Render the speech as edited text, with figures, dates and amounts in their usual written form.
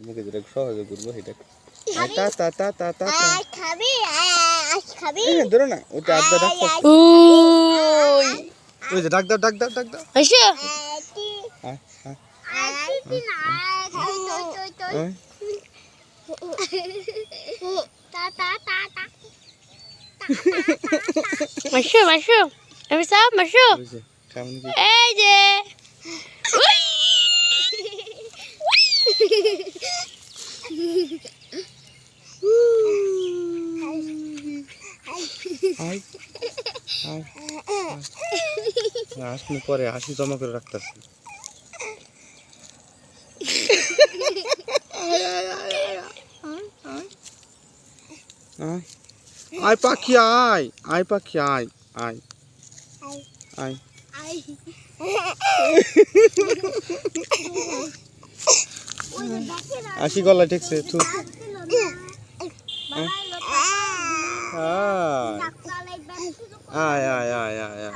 মুখে যেটা সহজে ঘুরবো সেটা তা তা তা তা তা খাবি খাবি ধরো না ওটা আড্ডা ডাক ওই ওই যে ডাক দাও ডাক দাও ডাক দাও আইসা হ্যাঁ হ্যাঁ মাশু মাশু আমি সব মাশু কেমন কি এই যে উই আই আই আসলে পরে হাসি জমা করে রাখতেছি আয় পাখি আয় আয় পাখি আয় আয় আয় আসি গলা ঠিকছে থু আয় আয় আয় আয় আয়